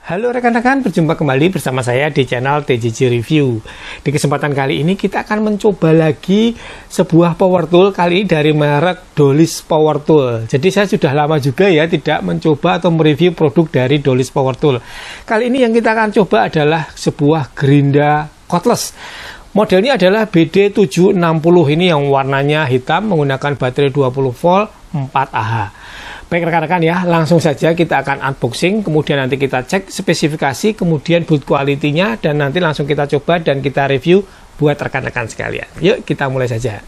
Halo rekan-rekan, berjumpa kembali bersama saya di channel TJJ Review. Di kesempatan kali ini kita akan mencoba lagi sebuah power tool, kali ini dari merek Dolis Power Tool. Jadi saya sudah lama juga ya tidak mencoba atau mereview produk dari Dolis Power Tool. Kali ini yang kita akan coba adalah sebuah gerinda cordless. Modelnya adalah BD760, ini yang warnanya hitam menggunakan baterai 20 volt 4Ah. Baik rekan-rekan ya, langsung saja kita akan unboxing, kemudian nanti kita cek spesifikasi, kemudian build quality-nya, dan nanti langsung kita coba dan kita review buat rekan-rekan sekalian. Yuk kita mulai saja.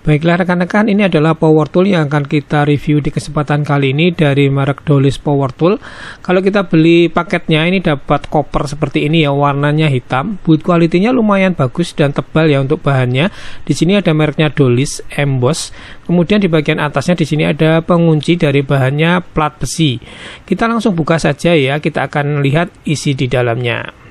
Baiklah rekan-rekan, ini adalah power tool yang akan kita review di kesempatan kali ini dari merek Dolis Power Tool. Kalau kita beli paketnya ini dapat koper seperti ini ya, warnanya hitam. Build quality-nya lumayan bagus dan tebal ya untuk bahannya. Di sini ada mereknya Dolis Emboss. Kemudian di bagian atasnya di sini ada pengunci dari bahannya plat besi. Kita langsung buka saja ya, kita akan lihat isi di dalamnya.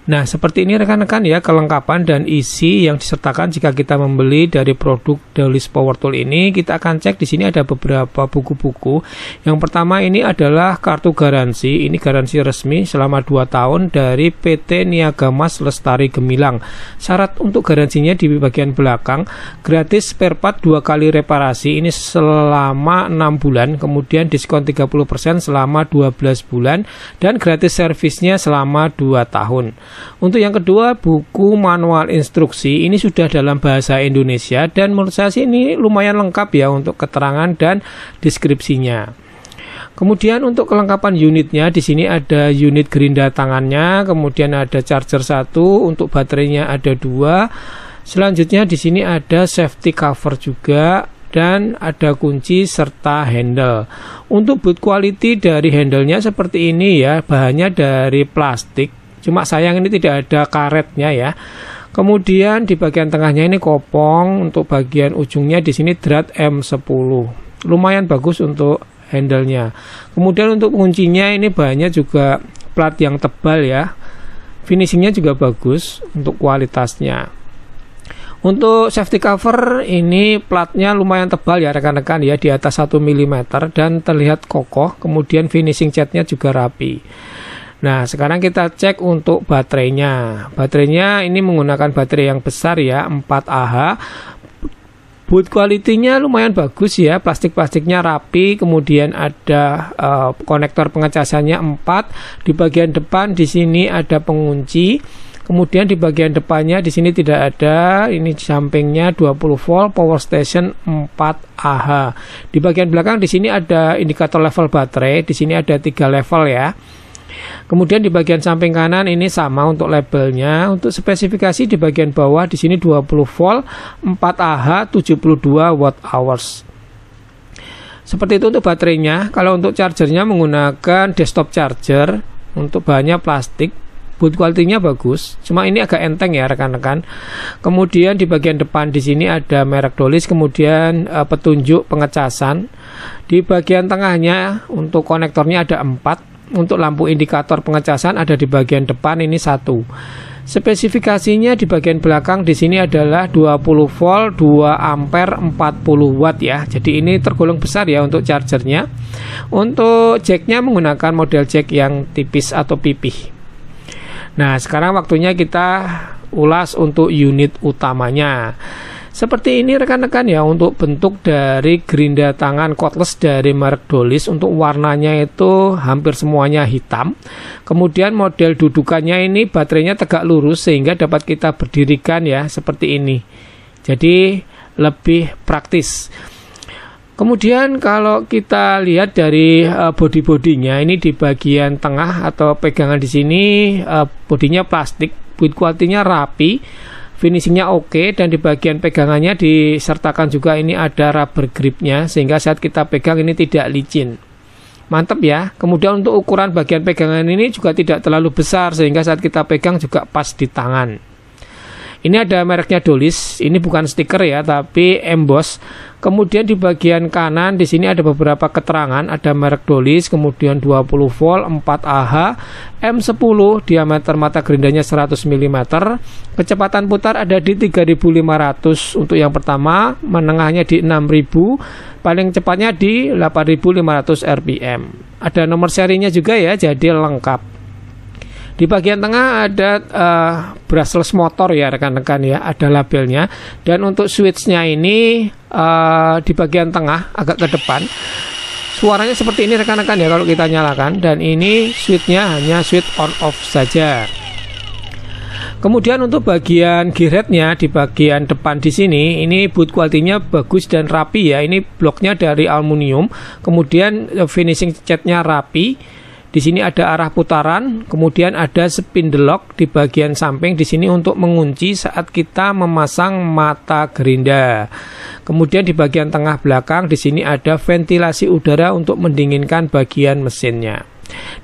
Nah, seperti ini rekan-rekan ya kelengkapan dan isi yang disertakan jika kita membeli dari produk Dolis Power Tool ini. Kita akan cek di sini ada beberapa buku-buku. Yang pertama ini adalah kartu garansi. Ini garansi resmi selama 2 tahun dari PT Niaga Mas Lestari Gemilang. Syarat untuk garansinya di bagian belakang, gratis spare part 2 kali reparasi ini selama 6 bulan, kemudian diskon 30% selama 12 bulan dan gratis servisnya selama 2 tahun. Untuk yang kedua, buku manual instruksi ini sudah dalam bahasa Indonesia dan menurut saya sih ini lumayan lengkap ya untuk keterangan dan deskripsinya. Kemudian untuk kelengkapan unitnya di sini ada unit gerinda tangannya, kemudian ada charger 1, untuk baterainya ada 2. Selanjutnya di sini ada safety cover juga dan ada kunci serta handle. Untuk build quality dari handle-nya seperti ini ya, bahannya dari plastik. Cuma sayang ini tidak ada karetnya ya. Kemudian di bagian tengahnya ini kopong, untuk bagian ujungnya di sini drat M10. Lumayan bagus untuk handle-nya. Kemudian untuk kuncinya ini bahannya juga plat yang tebal ya. Finishingnya juga bagus untuk kualitasnya. Untuk safety cover ini platnya lumayan tebal ya rekan-rekan ya, di atas 1 mm dan terlihat kokoh. Kemudian finishing catnya juga rapi. Nah, sekarang kita cek untuk baterainya. Baterainya ini menggunakan baterai yang besar ya, 4Ah. Build quality-nya lumayan bagus ya, plastik-plastiknya rapi, kemudian ada konektor pengecasannya 4. Di bagian depan di sini ada pengunci. Kemudian di bagian depannya di sini tidak ada, ini sampingnya 20 volt power station 4Ah. Di bagian belakang di sini ada indikator level baterai, di sini ada 3 level ya. Kemudian di bagian samping kanan ini sama untuk labelnya. Untuk spesifikasi di bagian bawah di sini 20 volt 4Ah 72 watt hours. Seperti itu untuk baterainya. Kalau untuk chargernya menggunakan desktop charger, untuk bahannya plastik. Build quality-nya bagus, cuma ini agak enteng ya rekan-rekan. Kemudian di bagian depan di sini ada merek Dolis, kemudian petunjuk pengecasan. Di bagian tengahnya untuk konektornya ada 4. Untuk lampu indikator pengecasan ada di bagian depan ini 1. Spesifikasinya di bagian belakang di sini adalah 20 volt 2 ampere 40 watt ya. Jadi ini tergolong besar ya untuk chargernya. Untuk jacknya menggunakan model jack yang tipis atau pipih. Nah, sekarang waktunya kita ulas untuk unit utamanya. Seperti ini rekan-rekan ya untuk bentuk dari gerinda tangan cordless dari merek Dolis. Untuk warnanya itu hampir semuanya hitam. Kemudian model dudukannya ini baterainya tegak lurus sehingga dapat kita berdirikan ya seperti ini. Jadi lebih praktis. Kemudian kalau kita lihat dari body-bodinya ini di bagian tengah atau pegangan di sini bodinya plastik, build quality-nya rapi. Finishingnya oke, dan di bagian pegangannya disertakan juga ini ada rubber gripnya sehingga saat kita pegang ini tidak licin. Mantap ya. Kemudian untuk ukuran bagian pegangan ini juga tidak terlalu besar sehingga saat kita pegang juga pas di tangan. Ini ada mereknya Dolis, ini bukan stiker ya tapi emboss. Kemudian di bagian kanan di sini ada beberapa keterangan, ada merek Dolis, kemudian 20 volt 4Ah, M10, diameter mata gerindanya 100 mm, kecepatan putar ada di 3500 untuk yang pertama, menengahnya di 6000 paling cepatnya di 8500 rpm. Ada nomor serinya juga ya, jadi lengkap. Di bagian tengah ada brushless motor ya rekan-rekan ya, ada labelnya. Dan untuk switchnya ini di bagian tengah agak ke depan. Suaranya seperti ini rekan-rekan ya kalau kita nyalakan. Dan ini switchnya hanya switch on off saja. Kemudian untuk bagian gearheadnya di bagian depan di sini, ini boot quality-nya bagus dan rapi ya. Ini bloknya dari aluminium. Kemudian finishing catnya rapi. Di sini ada arah putaran, kemudian ada spindle lock di bagian samping di sini untuk mengunci saat kita memasang mata gerinda. Kemudian di bagian tengah belakang di sini ada ventilasi udara untuk mendinginkan bagian mesinnya.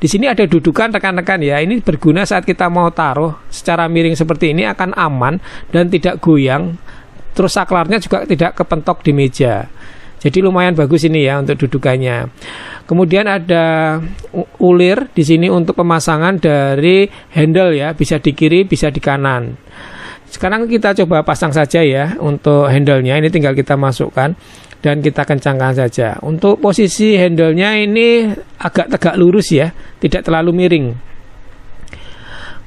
Di sini ada dudukan rekan-rekan ya. Ini berguna saat kita mau taruh secara miring seperti ini, akan aman dan tidak goyang. Terus saklarnya juga tidak kepentok di meja. Jadi lumayan bagus ini ya untuk dudukannya. Kemudian ada ulir di sini untuk pemasangan dari handle ya, bisa di kiri, bisa di kanan. Sekarang kita coba pasang saja ya untuk handle-nya. Ini tinggal kita masukkan dan kita kencangkan saja. Untuk posisi handle-nya ini agak tegak lurus ya, tidak terlalu miring.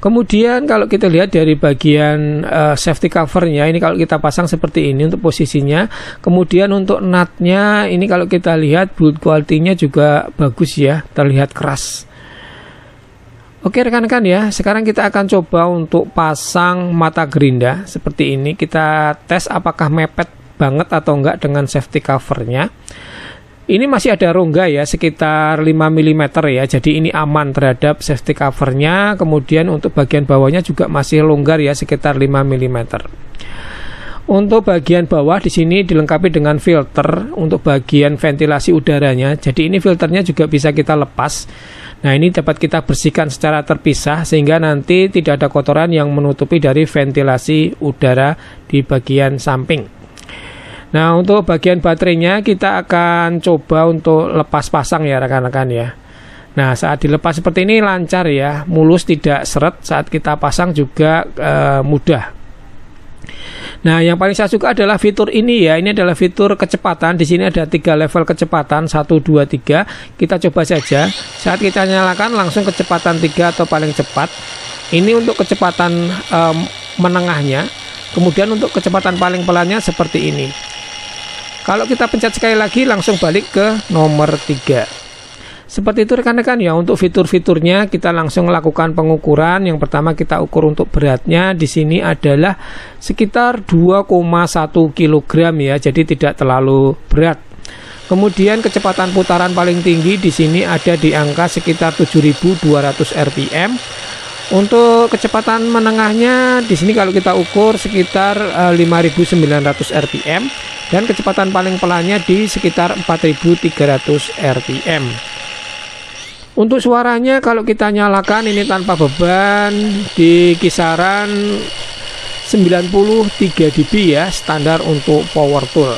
Kemudian kalau kita lihat dari bagian safety covernya, ini kalau kita pasang seperti ini untuk posisinya. Kemudian untuk nutnya ini kalau kita lihat boot quality-nya juga bagus ya, terlihat keras. Oke rekan-rekan ya, sekarang kita akan coba untuk pasang mata gerinda seperti ini. Kita tes apakah mepet banget atau enggak dengan safety covernya. Ini masih ada rongga ya, sekitar 5 mm ya, jadi ini aman terhadap safety covernya. Kemudian untuk bagian bawahnya juga masih longgar ya, sekitar 5 mm. Untuk bagian bawah di sini dilengkapi dengan filter untuk bagian ventilasi udaranya. Jadi ini filternya juga bisa kita lepas. Nah ini dapat kita bersihkan secara terpisah sehingga nanti tidak ada kotoran yang menutupi dari ventilasi udara di bagian samping. Nah untuk bagian baterainya kita akan coba untuk lepas pasang ya rekan-rekan ya. Nah saat dilepas seperti ini lancar ya, mulus tidak seret, saat kita pasang juga mudah. Nah yang paling saya suka adalah fitur ini ya, ini adalah fitur kecepatan. Di sini ada 3 level kecepatan, 1, 2, 3. Kita coba saja, saat kita nyalakan langsung kecepatan 3 atau paling cepat. Ini untuk kecepatan menengahnya. Kemudian untuk kecepatan paling pelannya seperti ini. Kalau kita pencet sekali lagi langsung balik ke nomor 3. Seperti itu rekan-rekan ya. Untuk fitur-fiturnya kita langsung lakukan pengukuran. Yang pertama kita ukur untuk beratnya. Di sini adalah sekitar 2,1 kg ya. Jadi tidak terlalu berat. Kemudian kecepatan putaran paling tinggi di sini ada di angka sekitar 7.200 rpm. Untuk kecepatan menengahnya di sini kalau kita ukur sekitar 5.900 rpm dan kecepatan paling pelannya di sekitar 4.300 rpm. Untuk suaranya kalau kita nyalakan ini tanpa beban di kisaran 93 dB ya, standar untuk power tool.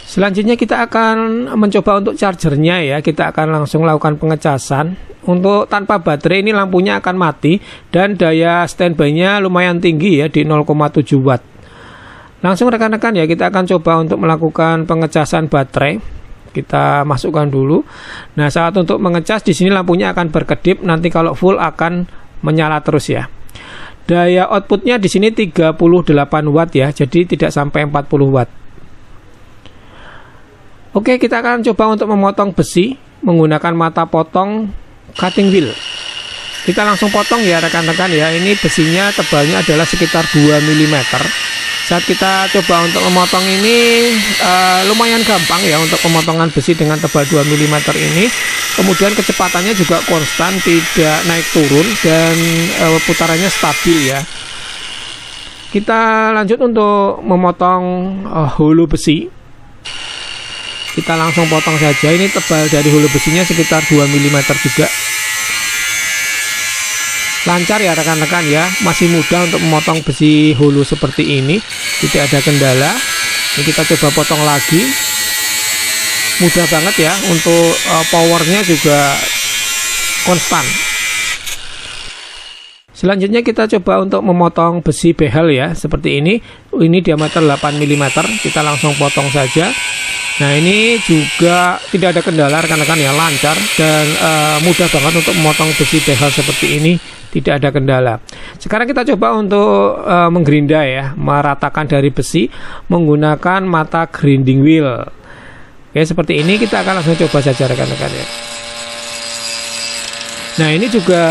Selanjutnya kita akan mencoba untuk chargernya ya. Kita akan langsung lakukan pengecasan. Untuk tanpa baterai ini lampunya akan mati dan daya standby-nya lumayan tinggi ya, di 0,7 watt. Langsung rekan-rekan ya, kita akan coba untuk melakukan pengecasan baterai. Kita masukkan dulu. Nah, saat untuk mengecas di sini lampunya akan berkedip, nanti kalau full akan menyala terus ya. Daya outputnya di sini 38 watt ya, jadi tidak sampai 40 watt. Oke, kita akan coba untuk memotong besi menggunakan mata potong cutting wheel. Kita langsung potong ya rekan-rekan ya. Ini besinya tebalnya adalah sekitar 2 mm. Saat kita coba untuk memotong ini lumayan gampang ya untuk pemotongan besi dengan tebal 2 mm ini. Kemudian kecepatannya juga konstan, tidak naik turun dan putarannya stabil ya. Kita lanjut untuk memotong hulu besi. Kita langsung potong saja. Ini tebal dari hulu besinya sekitar 2 mm juga. Lancar ya rekan-rekan ya, masih mudah untuk memotong besi hulu seperti ini, tidak ada kendala. Ini kita coba potong lagi. Mudah banget ya, untuk powernya juga konstan. Selanjutnya kita coba untuk memotong besi behel ya, seperti ini. Ini diameter 8 mm, kita langsung potong saja. Nah, ini juga tidak ada kendala rekan-rekan ya, lancar dan mudah banget untuk memotong besi behel seperti ini, tidak ada kendala. Sekarang kita coba untuk menggerinda ya, meratakan dari besi menggunakan mata grinding wheel. Oke, seperti ini kita akan langsung coba saja rekan-rekan ya. Nah, ini juga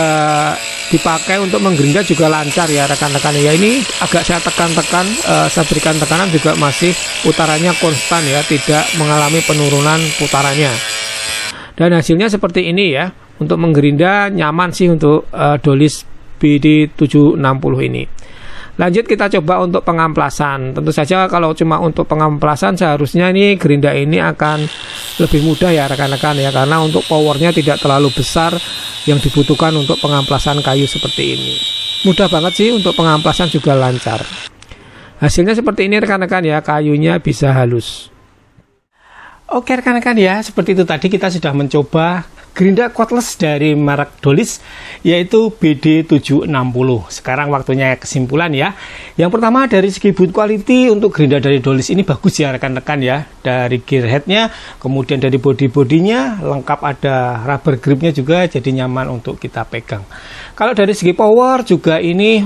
dipakai untuk menggerinda juga lancar ya rekan-rekan ya. Ini agak saya tekan-tekan, saya berikan tekanan juga masih putarannya konstan ya, tidak mengalami penurunan putarannya. Dan hasilnya seperti ini ya. Untuk menggerinda nyaman sih untuk Dolis BD760 ini. Lanjut kita coba untuk pengamplasan. Tentu saja kalau cuma untuk pengamplasan seharusnya ini gerinda ini akan lebih mudah ya rekan-rekan ya, karena untuk powernya tidak terlalu besar yang dibutuhkan untuk pengamplasan kayu seperti ini. Mudah banget sih, untuk pengamplasan juga lancar. Hasilnya seperti ini rekan-rekan ya, kayunya bisa halus. Oke rekan-rekan ya, seperti itu tadi kita sudah mencoba gerinda cordless dari merek Dolis, yaitu BD760. Sekarang waktunya kesimpulan ya. Yang pertama, dari segi build quality untuk gerinda dari Dolis ini bagus ya rekan-rekan ya. Dari gearheadnya, kemudian dari body-bodinya lengkap, ada rubber gripnya juga, jadi nyaman untuk kita pegang. Kalau dari segi power juga ini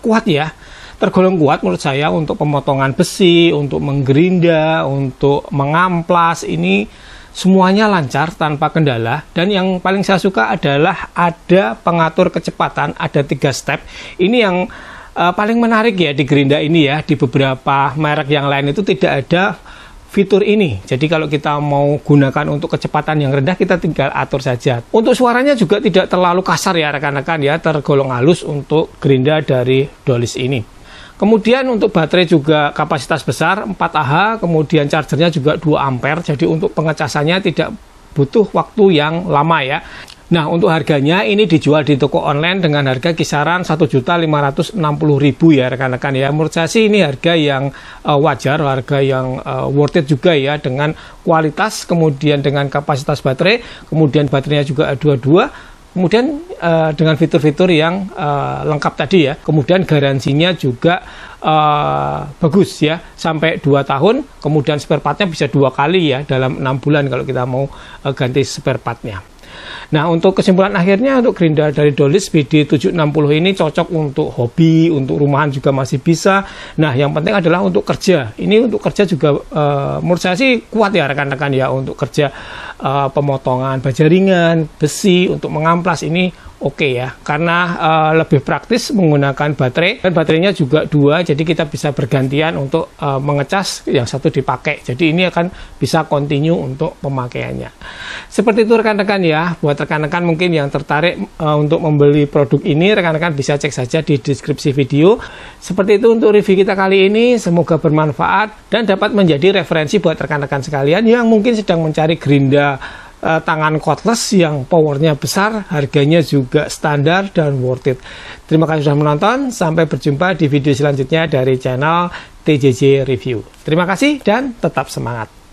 kuat ya, tergolong kuat menurut saya untuk pemotongan besi, untuk menggerinda, untuk mengamplas, ini semuanya lancar tanpa kendala. Dan yang paling saya suka adalah ada pengatur kecepatan, ada 3 step. Ini yang paling menarik ya di gerinda ini ya. Di beberapa merek yang lain itu tidak ada fitur ini. Jadi kalau kita mau gunakan untuk kecepatan yang rendah, kita tinggal atur saja. Untuk suaranya juga tidak terlalu kasar ya rekan-rekan ya, tergolong halus untuk gerinda dari Dolis ini. Kemudian untuk baterai juga kapasitas besar 4Ah, kemudian chargernya juga 2 ampere, jadi untuk pengecasannya tidak butuh waktu yang lama ya. Nah, untuk harganya ini dijual di toko online dengan harga kisaran 1.560.000 ya rekan-rekan ya. Menurut saya sih ini harga yang wajar, harga yang worth it juga ya, dengan kualitas, kemudian dengan kapasitas baterai, kemudian baterainya juga A22, kemudian dengan fitur-fitur yang lengkap tadi ya. Kemudian garansinya juga bagus ya, sampai 2 tahun. Kemudian spare partnya bisa 2 kali ya, dalam 6 bulan kalau kita mau ganti spare partnya. Nah, untuk kesimpulan akhirnya, untuk gerinda dari Dolis BD760 ini cocok untuk hobi, untuk rumahan juga masih bisa. Nah, yang penting adalah untuk kerja. Ini untuk kerja juga menurut saya sih kuat ya rekan-rekan ya, untuk kerja pemotongan baja ringan, besi, untuk mengamplas ini oke ya, karena lebih praktis menggunakan baterai, dan baterainya juga 2, jadi kita bisa bergantian untuk mengecas, yang satu dipakai. Jadi ini akan bisa continue untuk pemakaiannya. Seperti itu rekan-rekan ya. Buat rekan-rekan mungkin yang tertarik untuk membeli produk ini, rekan-rekan bisa cek saja di deskripsi video. Seperti itu untuk review kita kali ini, semoga bermanfaat dan dapat menjadi referensi buat rekan-rekan sekalian yang mungkin sedang mencari gerinda tangan cordless yang powernya besar, harganya juga standar dan worth it. Terima kasih sudah menonton, sampai berjumpa di video selanjutnya dari channel TJJ Review. Terima kasih dan tetap semangat.